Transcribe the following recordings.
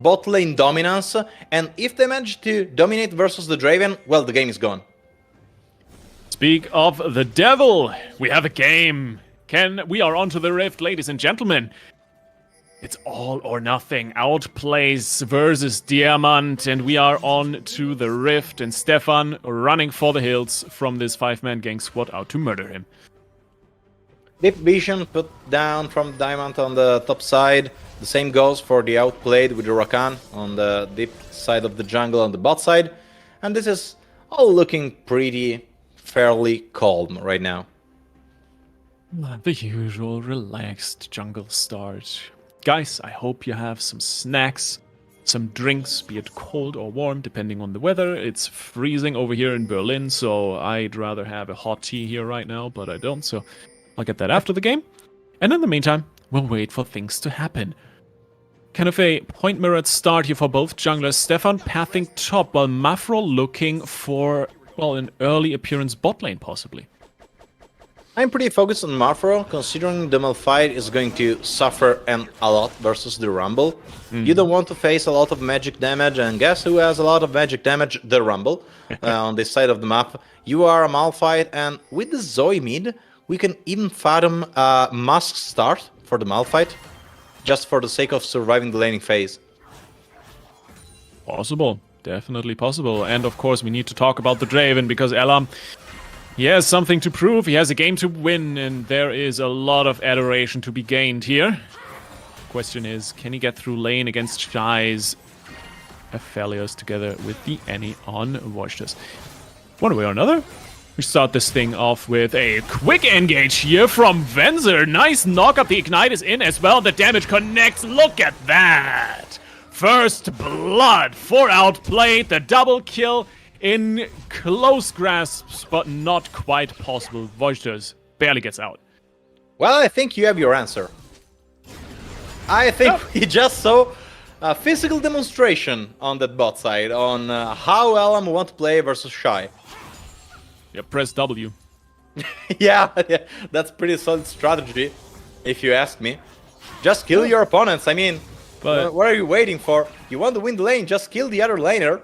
bot lane dominance, and if they manage to dominate versus the Draven, well, the game is gone. Speak of the devil, we have a game. We are onto the Rift, ladies and gentlemen. It's all or nothing. Outplays versus Diamant, and we are on to the Rift, and Stefan running for the hills from this 5-man gang squad out to murder him. Deep vision put down from Diamant on the top side. The same goes for the Outplayed with the Rakan on the deep side of the jungle on the bot side. And this is all looking pretty fairly calm right now. The usual relaxed jungle start. Guys, I hope you have some snacks, some drinks, be it cold or warm, depending on the weather. It's freezing over here in Berlin, so I'd rather have a hot tea here right now, but I don't, so I'll get that after the game. And in the meantime, we'll wait for things to happen. Kind of a point mirrored start here for both junglers. Stefan pathing top, while Mafro looking for, well, an early appearance bot lane, possibly. I'm pretty focused on Mafro, considering the Malphite is going to suffer a lot versus the Rumble. You don't want to face a lot of magic damage, and guess who has a lot of magic damage? The Rumble, on this side of the map. You are a Malphite, and with the Zoe mid, we can even fathom a Musk start for the Malphite, just for the sake of surviving the laning phase. Possible. Definitely possible. And of course, we need to talk about the Draven, because Elam, he has something to prove, he has a game to win, and there is a lot of adoration to be gained here. Question is, can he get through lane against Shy's Aphelios together with the Annie on Voices? One way or another, we start this thing off with a quick engage here from Venzer. Nice knock up, the Ignite is in as well, the damage connects, look at that! First blood for Outplayed, the double kill in close grasps, but not quite possible. Voices barely gets out. Well, I think you have your answer. I think we just saw a physical demonstration on that bot side on how Elam want to play versus Shy. Yeah, press W. yeah, that's pretty solid strategy, if you ask me. Just kill your opponents, I mean, but what are you waiting for? You want to win the lane, just kill the other laner.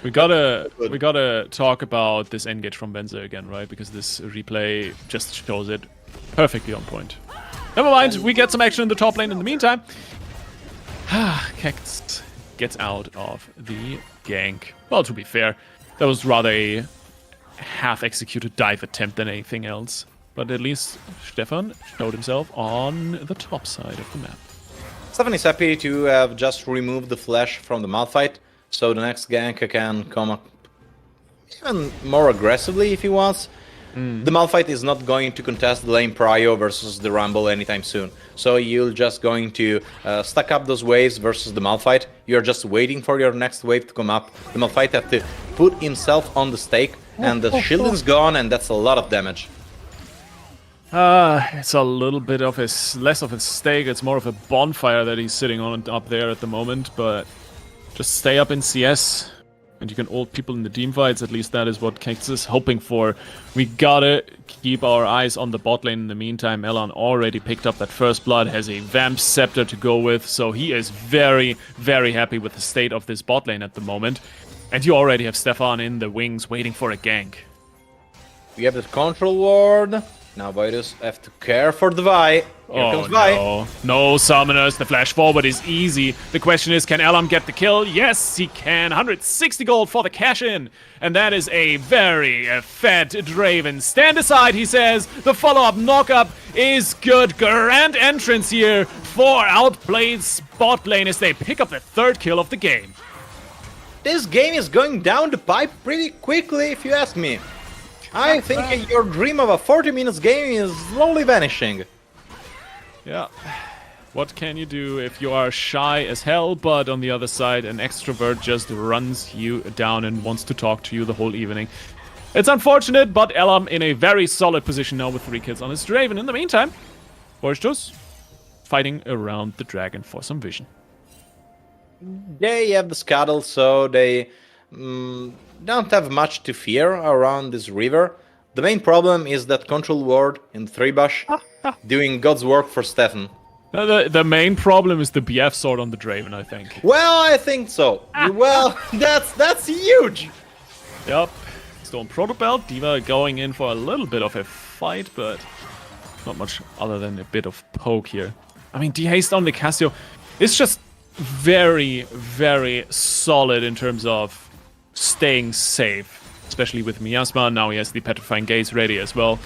We gotta talk about this engage from Venzer again, right? Because this replay just shows it perfectly on point. Never mind, we get some action in the top lane in the meantime. Kex gets out of the gank. Well, to be fair, that was rather a half-executed dive attempt than anything else. But at least Stefan showed himself on the top side of the map. Stefan is happy to have just removed the flash from the Malphite, so the next gank can come up even more aggressively if he wants. The Malphite is not going to contest the lane prio versus the Rumble anytime soon. So you're just going to stack up those waves versus the Malphite. You're just waiting for your next wave to come up. The Malphite has to put himself on the stake, and the shield is gone, and that's a lot of damage. It's a little bit of less of a stake, it's more of a bonfire that he's sitting on up there at the moment, but just stay up in CS, and you can ult people in the team fights. At least that is what Kex is hoping for. We gotta keep our eyes on the bot lane in the meantime. Elan already picked up that first blood, has a Vamp Scepter to go with, so he is very, very happy with the state of this bot lane at the moment. And you already have Stefan in the wings waiting for a gank. We have the control ward. Now Voidus have to care for the Vi. Here comes Vi. No summoners, the flash forward is easy. The question is, can Elam get the kill? Yes, he can. 160 gold for the cash-in. And that is a very fed Draven. Stand aside, he says. The follow-up knock-up is good. Grand entrance here for Outplayed bot lane as they pick up the third kill of the game. This game is going down the pipe pretty quickly, if you ask me. I think your dream of a 40 minutes game is slowly vanishing. Yeah. What can you do if you are shy as hell, but on the other side, an extrovert just runs you down and wants to talk to you the whole evening? It's unfortunate, but Elam in a very solid position now with 3 kills on his Draven. In the meantime, Borstos fighting around the dragon for some vision. They have the scuttle, so they don't have much to fear around this river. The main problem is that control ward in 3 bush doing God's work for Stefan. The main problem is the BF sword on the Draven, I think. Well, I think so. Well, that's huge. Yep. Stone Proto Belt, D.Va going in for a little bit of a fight, but not much other than a bit of poke here. I mean, D-Haste on the Cassio is just very, very solid in terms of staying safe, especially with Miasma. Now he has the Petrifying Gaze ready as well.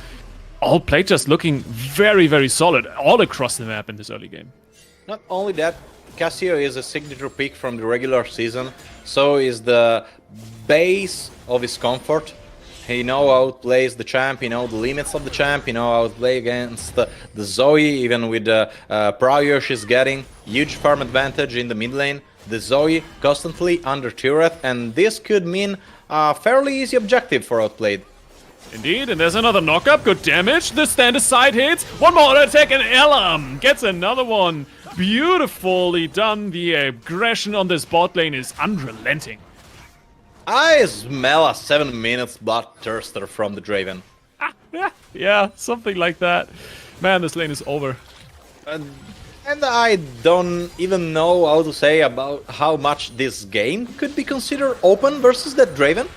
Outplayed just looking very, very solid all across the map in this early game. Not only that, Cassio is a signature pick from the regular season, so is the base of his comfort. He outplays the champ, the limits of the champ, outplay against the Zoe, even with the prior she's getting. Huge farm advantage in the mid lane. The Zoe constantly under turret, and this could mean a fairly easy objective for Outplayed. Indeed, and there's another knockup, good damage. The stand aside hits, one more attack, and Elam gets another one. Beautifully done. The aggression on this bot lane is unrelenting. I smell a 7 minutes bloodthirster from the Draven. Yeah, something like that. Man, this lane is over. And I don't even know how to say about how much this game could be considered open versus that Draven.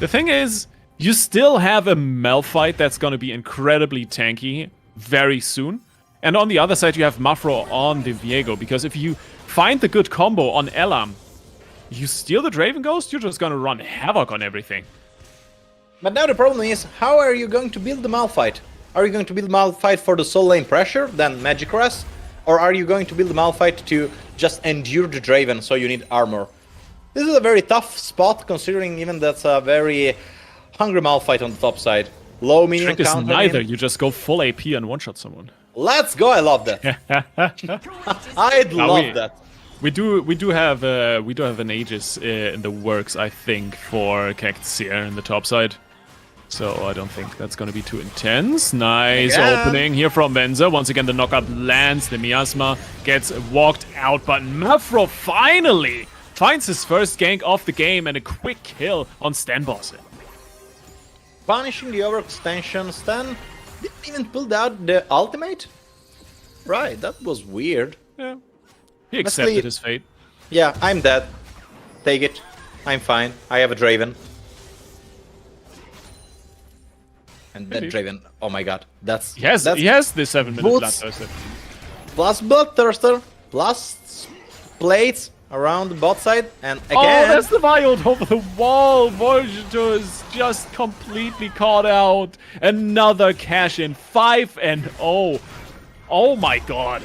The thing is, you still have a Malphite that's going to be incredibly tanky very soon. And on the other side, you have Mafro on the Viego, because if you find the good combo on Elam, you steal the Draven Ghost, you're just going to run havoc on everything. But now the problem is, how are you going to build the Malphite? Are you going to build Malphite for the soul lane pressure, then Magic Rest? Or are you going to build the Malphite to just endure the Draven, so you need armor? This is a very tough spot, considering even that's a very hungry Malphite on the top side. Low minion Trick is counter. neither, you just go full AP and one-shot someone. Let's go, I love that. I'd love that. We do have an Aegis in the works, I think, for Cactus here in the top side. So I don't think that's going to be too intense. Nice opening here from Venza. Once again, the knockup lands. The Miasma gets walked out, but Mafro finally finds his first gank of the game and a quick kill on Stan Bosse. Punishing the overextension. Stan didn't even pull out the ultimate? Right, that was weird. Yeah. He accepted his fate. Yeah, I'm dead. Take it. I'm fine. I have a Draven. And that Draven, oh my god. That's he has the 7-minute Bloodthirster. Plus Bloodthirster, plus plates around the bot side, and again... Oh, that's the Wild over the wall! Volgito is just completely caught out. Another cash-in, 5-0. Oh my god.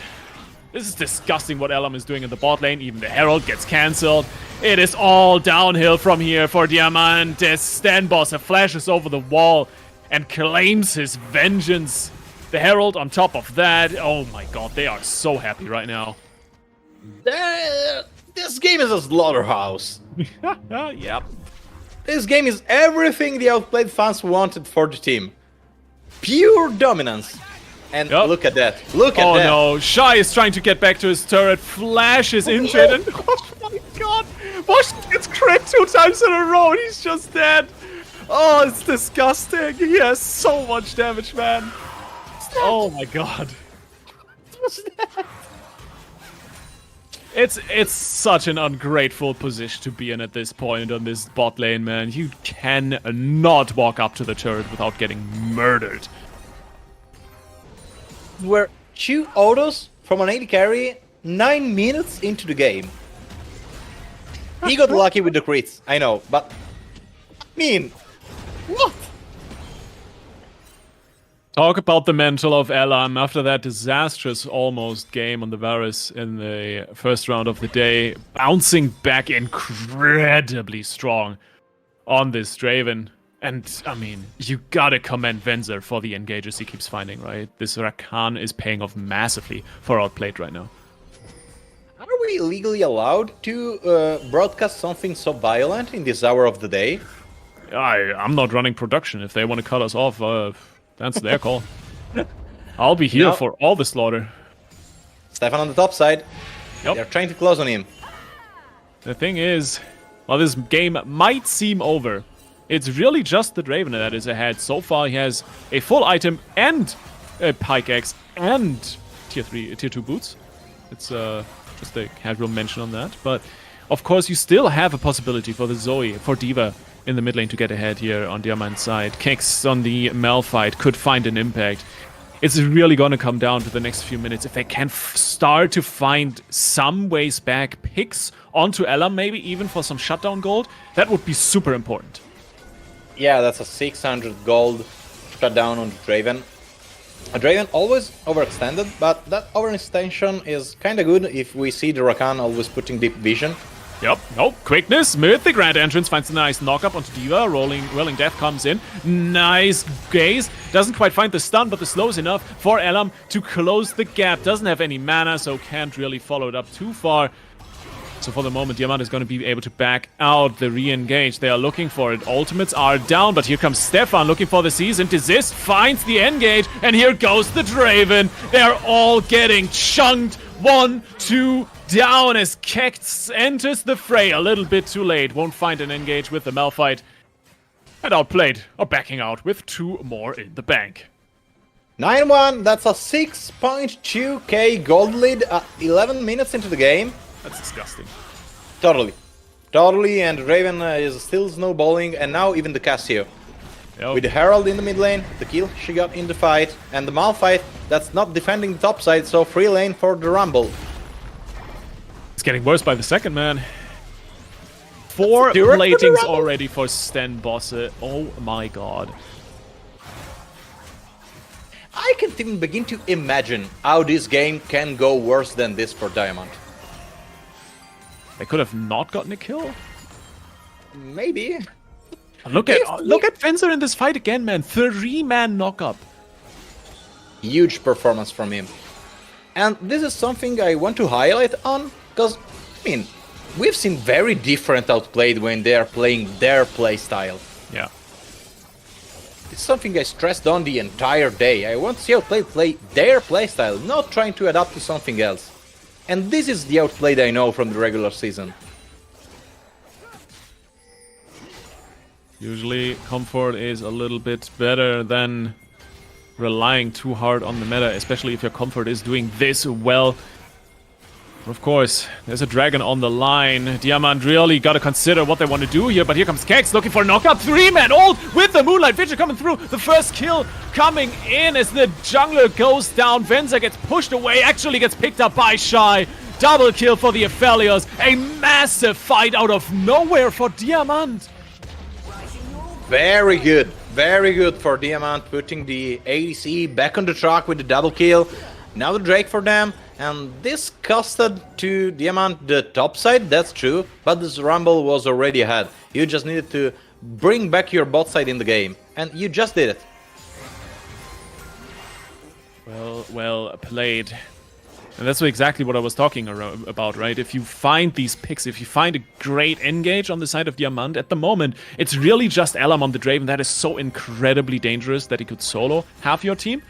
This is disgusting what Elam is doing in the bot lane. Even the Herald gets cancelled. It is all downhill from here for Diamant. Stan Bosse flashes over the wall and claims his vengeance. The Herald on top of that. Oh my god, they are so happy right now. This game is a slaughterhouse. Yep. This game is everything the Outplayed fans wanted for the team. Pure dominance. And look at that. Look at that. Oh no, Shy is trying to get back to his turret, flashes into it, and oh my god! Bosch gets crit 2 times in a row and he's just dead. Oh, it's disgusting. He has so much damage, man. Oh my god. What's that? It's such an ungrateful position to be in at this point on this bot lane, man. You cannot walk up to the turret without getting murdered. Were 2 autos from an AD carry 9 minutes into the game. He got lucky with the crits, I know, but I mean, what? Talk about the mental of Elam after that disastrous almost game on the Varus in the first round of the day, bouncing back incredibly strong on this Draven. And, I mean, you gotta commend Venzer for the engages he keeps finding, right? This Rakan is paying off massively for Outplayed right now. Are we legally allowed to broadcast something so violent in this hour of the day? I'm not running production. If they want to cut us off, that's their call. I'll be here for all the slaughter. Stefan on the top side. Yep. They're trying to close on him. The thing is, while this game might seem over, it's really just the Draven that is ahead. So far, he has a full item and a pike axe and tier 2 boots. It's just a casual mention on that. But of course, you still have a possibility for the Zoe, for D.Va in the mid lane to get ahead here on Diamant's side. Kicks on the Malphite could find an impact. It's really going to come down to the next few minutes. If they can start to find some ways back, picks onto Elam, maybe even for some shutdown gold, that would be super important. Yeah, that's a 600 gold shutdown on the Draven. A Draven always overextended, but that overextension is kind of good if we see the Rakan always putting deep vision. Yep. Oh, quickness. Mythic Grand Entrance finds a nice knock-up onto D.Va. Rolling Death comes in. Nice gaze. Doesn't quite find the stun, but the slow is enough for Elam to close the gap. Doesn't have any mana, so can't really follow it up too far. So for the moment, Diamant is going to be able to back out the re-engage. They are looking for it. Ultimates are down, but here comes Stefan looking for the season. Desist finds the engage, and here goes the Draven. They are all getting chunked. 1, 2, down as Kex enters the fray a little bit too late. Won't find an engage with the Malphite. And Outplayed are backing out with 2 more in the bank. 9-1, that's a 6.2k gold lead 11 minutes into the game. That's disgusting. Totally, and Raven is still snowballing, and now even the Cassio. Yep. With the Herald in the mid lane, the kill she got in the fight, and the Malphite that's not defending the top side, so free lane for the Rumble. It's getting worse by the second, man. 4 platings already for Sten Bosse. Oh my god. I can't even begin to imagine how this game can go worse than this for Diamant. They could have not gotten a kill. Maybe. Look at Fencer in this fight again, man. 3-man knockup. Huge performance from him. And this is something I want to highlight on, because, I mean, we've seen very different Outplayed when they are playing their playstyle. Yeah. It's something I stressed on the entire day. I want to see Outplayed play their playstyle, not trying to adapt to something else. And this is the Outplayed I know from the regular season. Usually, comfort is a little bit better than relying too hard on the meta, especially if your comfort is doing this well. Of course, there's a dragon on the line. Diamant really got to consider what they want to do here, but here comes Kex looking for a knockup. 3-man ult with the Moonlight Vision coming through. The first kill coming in as the jungler goes down. Venza gets pushed away, actually gets picked up by Shy. Double kill for the Aphelios. A massive fight out of nowhere for Diamant. Very good for Diamant, putting the ADC back on the track with the double kill. Now the Drake for them. And this costed to Diamant the top side, that's true, but this Rumble was already ahead. You just needed to bring back your bot side in the game, and you just did it. Well played. And that's exactly what I was talking about, right? If you find these picks, if you find a great engage on the side of Diamant, at the moment, it's really just Elam on the Draven that is so incredibly dangerous that he could solo half your team.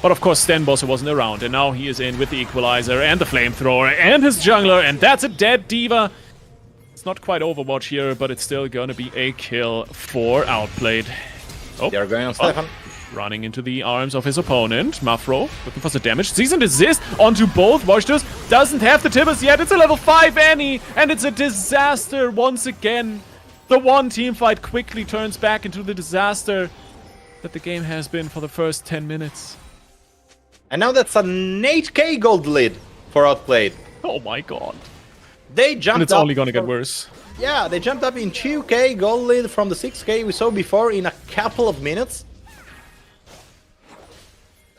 But of course, Sten Bosse wasn't around, and now he is in with the Equalizer and the Flamethrower and his Jungler, and that's a dead D.Va. It's not quite Overwatch here, but it's still gonna be a kill for Outplayed. Oh, they're going on Stefan. Running into the arms of his opponent. Mafro looking for some damage. Sees and desist onto both. Voshtus doesn't have the Tibbers yet. It's a level 5 Annie, and it's a disaster once again. The one team fight quickly turns back into the disaster that the game has been for the first 10 minutes. And now that's an 8k gold lead for Outplayed. Oh my god. They jumped up. And it's only gonna get worse. Yeah, they jumped up in 2k gold lead from the 6k we saw before in a couple of minutes.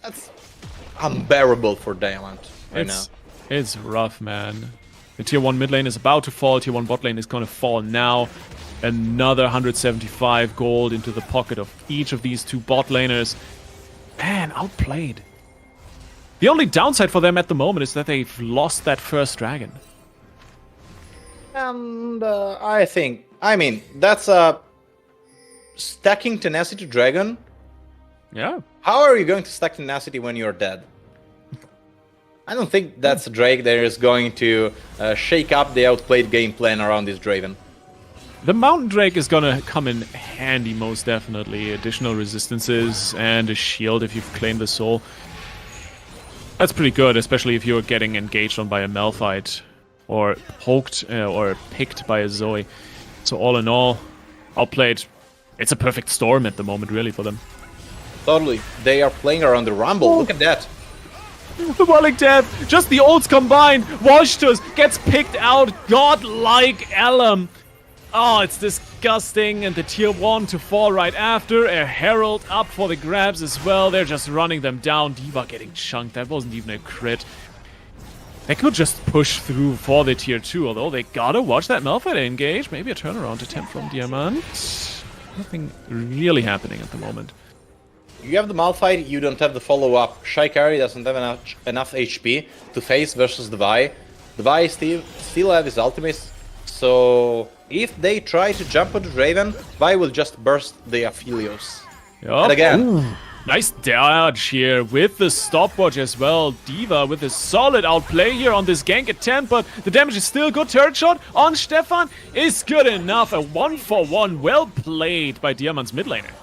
That's unbearable for Diamant right now. It's rough, man. The tier 1 mid lane is about to fall. Tier 1 bot lane is gonna fall now. Another 175 gold into the pocket of each of these 2 bot laners. Man, Outplayed. The only downside for them at the moment is that they've lost that first dragon. And I mean, that's a stacking tenacity dragon. Yeah. How are you going to stack tenacity when you're dead? I don't think that's a Drake that is going to shake up the Outplayed game plan around this Draven. The Mountain Drake is gonna come in handy, most definitely. Additional resistances and a shield if you've claimed the soul. That's pretty good, especially if you're getting engaged on by a Malphite or poked or picked by a Zoe. So all in all, Outplayed. It's a perfect storm at the moment, really, for them. Totally. They are playing around the Rumble. Look at that. The Walling Death, just the ults combined. Washtus gets picked out. Godlike Elam. Oh, it's disgusting. And the tier 1 to fall right after. A Herald up for the grabs as well. They're just running them down. D.Va getting chunked. That wasn't even a crit. They could just push through for the tier 2, although they gotta watch that Malphite engage. Maybe a turnaround attempt from Diamant. Nothing really happening at the moment. You have the Malphite, you don't have the follow-up. Shikari doesn't have enough HP to face versus the Vi. The Vi still have his ultimate, so if they try to jump on the Draven, Vi will just burst the Aphelios. Yep. And again... Ooh. Nice dodge here with the stopwatch as well. D.Va with a solid outplay here on this gank attempt, but the damage is still good. Turret shot on Stefan is good enough. A 1-for-1, well played by Diamant's mid laner.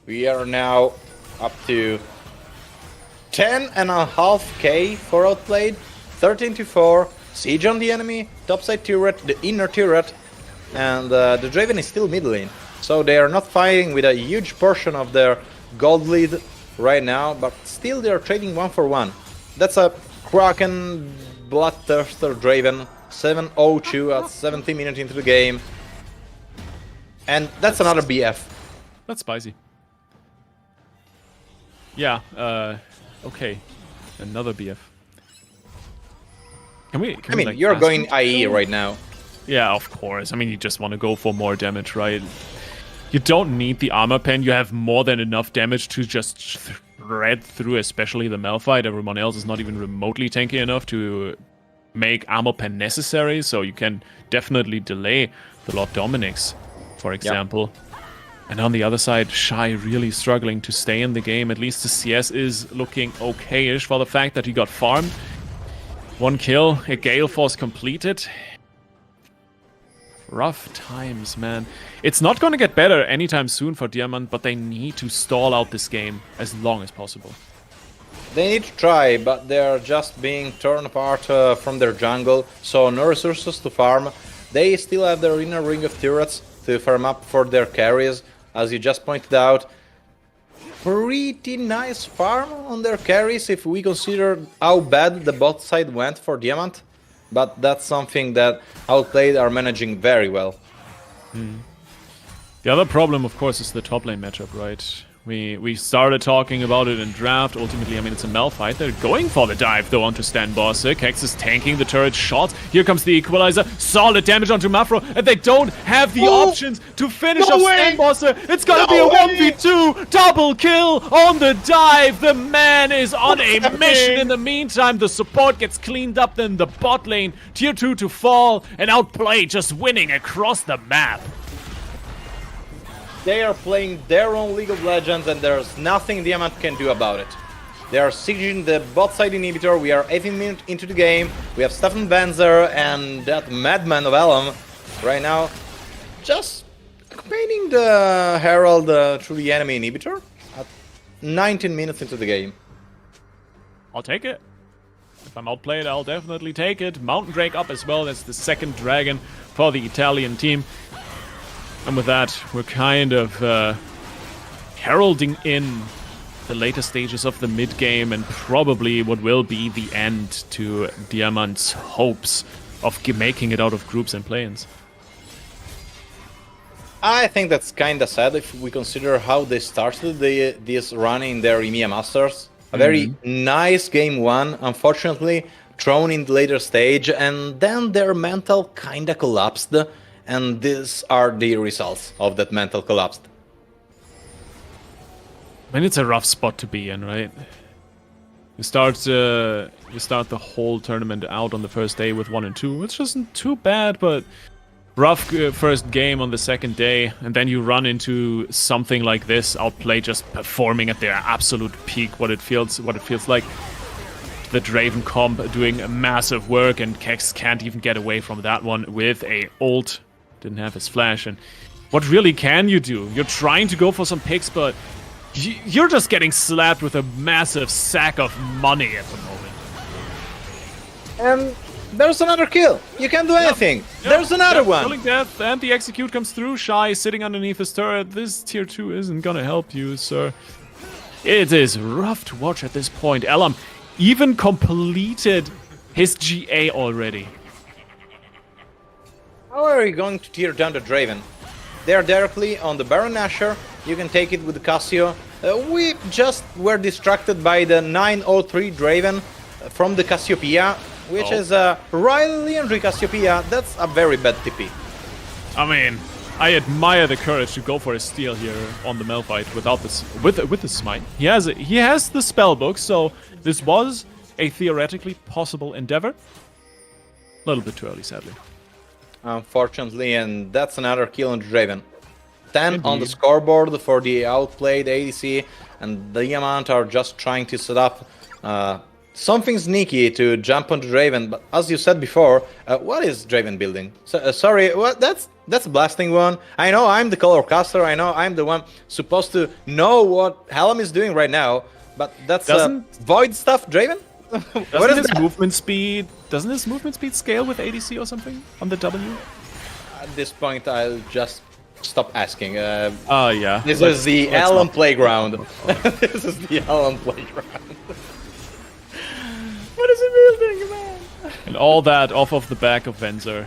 We are now up to 10.5k for Outplayed, 13-4, siege on the enemy, topside turret, the inner turret, and the Draven is still mid lane. So they are not fighting with a huge portion of their gold lead right now, but still they are trading 1-for-1. That's a Kraken Bloodthirster Draven, 7-0-2 at 70 minutes into the game. And that's another BF. That's spicy. Yeah, okay. Another BF. Can we like, you're going IE right now. Yeah, of course. I mean, you just want to go for more damage, right? You don't need the armor pen. You have more than enough damage to just thread through, especially the Malphite. Everyone else is not even remotely tanky enough to make armor pen necessary, so you can definitely delay the Lord Dominic's, for example. Yep. And on the other side, Shy really struggling to stay in the game. At least the CS is looking okay-ish for the fact that he got farmed. 1 kill, a Gale Force completed. Rough times, man. It's not going to get better anytime soon for Diamant, but they need to stall out this game as long as possible. They need to try, but they're just being torn apart from their jungle, so no resources to farm. They still have their inner ring of turrets to farm up for their carries, as you just pointed out. Pretty nice farm on their carries if we consider how bad the bot side went for Diamant. But that's something that Outplayed are managing very well. The other problem, of course, is the top lane matchup, right? We started talking about it in draft. Ultimately, I mean, it's a Malphite. They're going for the dive, though, onto Stan Bosse. Kex is tanking the turret shot. Here comes the Equalizer. Solid damage onto Mafro, and they don't have the options to finish off Stan Bosse. It's gonna be a 1v2 double kill on the dive. The man is on a mission. In the meantime, the support gets cleaned up. Then the bot lane, tier 2 to fall, and Outplay just winning across the map. They are playing their own League of Legends and there's nothing Diamant can do about it. They are sieging the bot side inhibitor, we are 18 minutes into the game, we have Stefan Banzer and that madman of Elam right now just accompanying the Herald through the enemy inhibitor at 19 minutes into the game. I'll take it. If I'm outplayed, I'll definitely take it. Mountain Drake up as well, that's the second dragon for the Italian team. And with that, we're kind of heralding in the later stages of the mid-game and probably what will be the end to Diamant's hopes of making it out of groups and play-ins. I think that's kinda sad if we consider how they started this run in their EMEA Masters. A very nice game one, unfortunately, thrown in the later stage, and then their mental kinda collapsed. And these are the results of that mental collapse. I mean, it's a rough spot to be in, right? You start the whole tournament out on the first day with 1 and 2, which isn't too bad, but rough first game on the second day, and then you run into something like this, Outplay just performing at their absolute peak, what it feels like. The Draven comp doing massive work, and Kex can't even get away from that one with a ult. Didn't have his flash, and what really can you do? You're trying to go for some picks, but You're just getting slapped with a massive sack of money at the moment. And there's another kill. You can't do anything. There's another one. Killing death, and the execute comes through. Shy sitting underneath his turret. This tier 2 isn't gonna help you, sir. It is rough to watch at this point. Elam even completed his GA already. How are you going to tear down the Draven? They're directly on the Baron Nashor. You can take it with the Cassio. We just were distracted by the 903 Draven from the Cassiopeia, which is Royal Legendary Cassiopeia. That's a very bad TP. I mean, I admire the courage to go for a steal here on the Malphite without this with the smite. He has the spell book, so this was a theoretically possible endeavor. A little bit too early, sadly. Unfortunately, and that's another kill on the Draven. 10 Indeed. on the scoreboard for the outplayed ADC, and Diamant are just trying to set up something sneaky to jump on the Draven. But as you said before, what is Draven building? Sorry, what? That's a blasting one. I know I'm the color caster. I know I'm the one supposed to know what Helm is doing right now. But that's void stuff, Draven. What is his movement speed? Doesn't his movement speed scale with ADC or something on the W? At this point, I'll just stop asking. Yeah. This is the Allen playground. This is the Allen playground. What is he building, man? And all that off of the back of Venzer.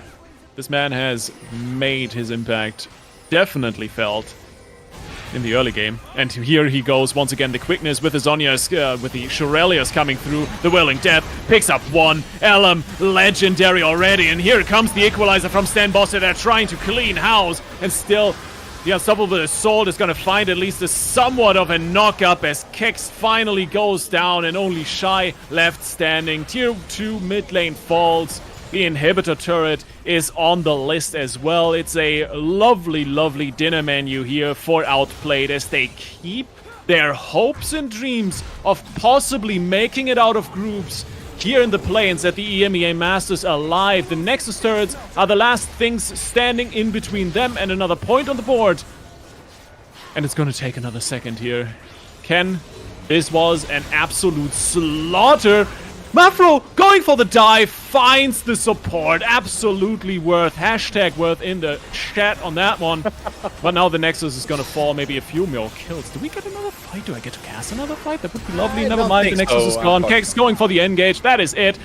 This man has made his impact definitely felt in the early game. And here he goes once again, the quickness with the Zhonya's, with the Shurelius coming through, the Willing Death, picks up one, Elam, legendary already, and here comes the equalizer from Stan Bosse. They're trying to clean house, and still the Unstoppable Assault is going to find at least a somewhat of a knock-up as Kex finally goes down and only Shy left standing. Tier 2 mid lane falls. The inhibitor turret is on the list as well. It's a lovely, lovely dinner menu here for Outplayed as they keep their hopes and dreams of possibly making it out of groups here in the plains at the EMEA Masters alive. The Nexus turrets are the last things standing in between them and another point on the board. And it's going to take another second here. Ken, this was an absolute slaughter. Mafro going for the dive, finds the support. Absolutely worth. Hashtag worth in the chat on that one. But now the Nexus is going to fall. Maybe a few more kills. Do we get another fight? Do I get to cast another fight? That would be lovely. Never mind. The Nexus is gone. Kex going for the engage. That is it.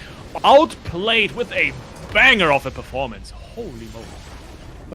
Outplayed with a banger of a performance. Holy moly.